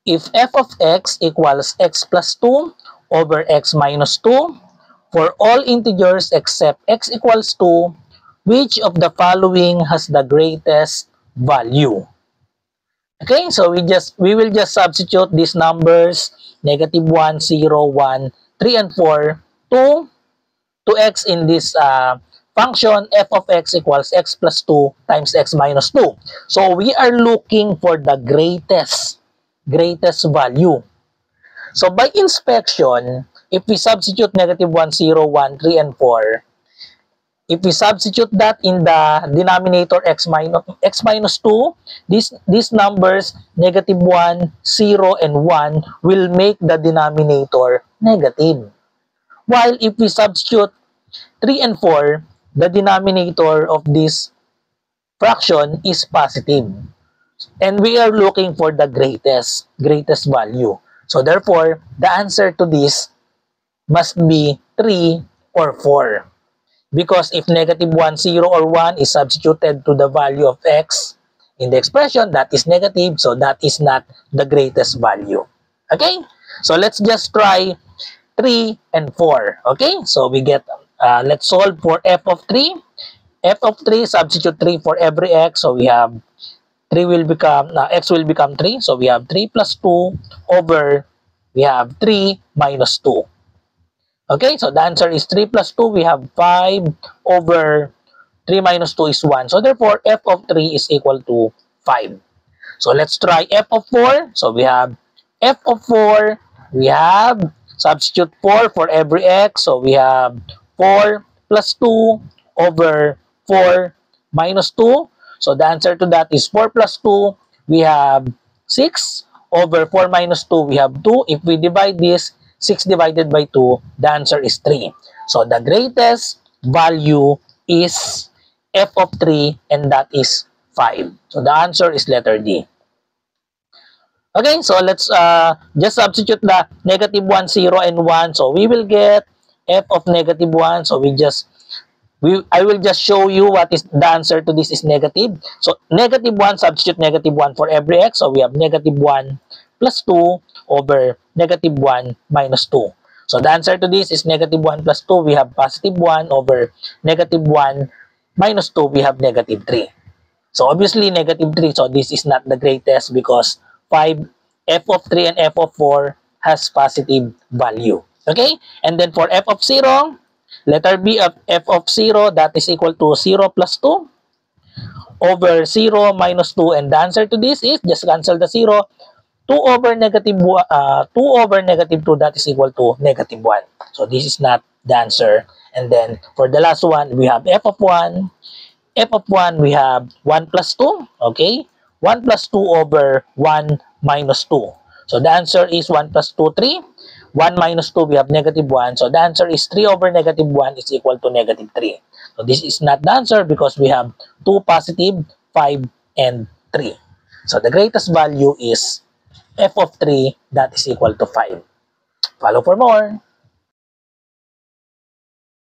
if f of x equals x plus 2 over x minus 2 for all integers except x equals 2, which of the following has the greatest value? Okay, so we will just substitute these numbers negative 1, 0, 1, 3, and 4 to x in this function f of x equals x plus 2 times x minus 2. So we are looking for the greatest value. So by inspection, if we substitute negative 1, 0, 1, 3, and 4, if we substitute that in the denominator x minus 2, these numbers, negative 1, 0, and 1, will make the denominator negative. While if we substitute 3 and 4, the denominator of this fraction is positive. And we are looking for the greatest value. So therefore, the answer to this must be 3 or 4. Because if negative 1, 0, or 1 is substituted to the value of x in the expression, that is negative, so that is not the greatest value. Okay? So let's just try 3 and 4. Okay? So we get, let's solve for f of 3. f of 3, substitute 3 for every x. So we have 3 will become, x will become 3. So we have 3 plus 2 over, we have 3 minus 2. Okay, so the answer is 3 plus 2. We have 5 over 3 minus 2 is 1. So therefore, f of 3 is equal to 5. So let's try f of 4. So we have f of 4. We have substitute 4 for every x. So we have 4 plus 2 over 4 minus 2. So the answer to that is 4 plus 2. We have 6 over 4 minus 2. We have 2. If we divide this, 6 divided by 2, the answer is 3. So the greatest value is f of 3, and that is 5. So the answer is letter D. Okay, so let's just substitute the negative 1, 0, and 1. So we will get f of negative 1. So I will just show you what is the answer to this is negative. So negative 1, substitute negative 1 for every x. So we have negative 1 plus 2 over negative 1 minus 2. So the answer to this is negative 1 plus 2. We have positive 1 over negative 1 minus 2. We have negative 3. So obviously negative 3. So this is not the greatest because f of 3 and f of 4 has positive value. Okay? And then for f of 0, letter B of f of 0, that is equal to 0 plus 2 over 0 minus 2. And the answer to this is, just cancel the 0, 2 over negative 2, that is equal to negative 1. So this is not the answer. And then for the last one, we have f of 1. f of 1, we have 1 plus 2. Okay? 1 plus 2 over 1 minus 2. So the answer is 1 plus 2, 3. 1 minus 2, we have negative 1. So the answer is 3 over negative 1 is equal to negative 3. So this is not the answer because we have 2 positive, 5, and 3. So the greatest value is f of 3, that is equal to 5. Follow for more.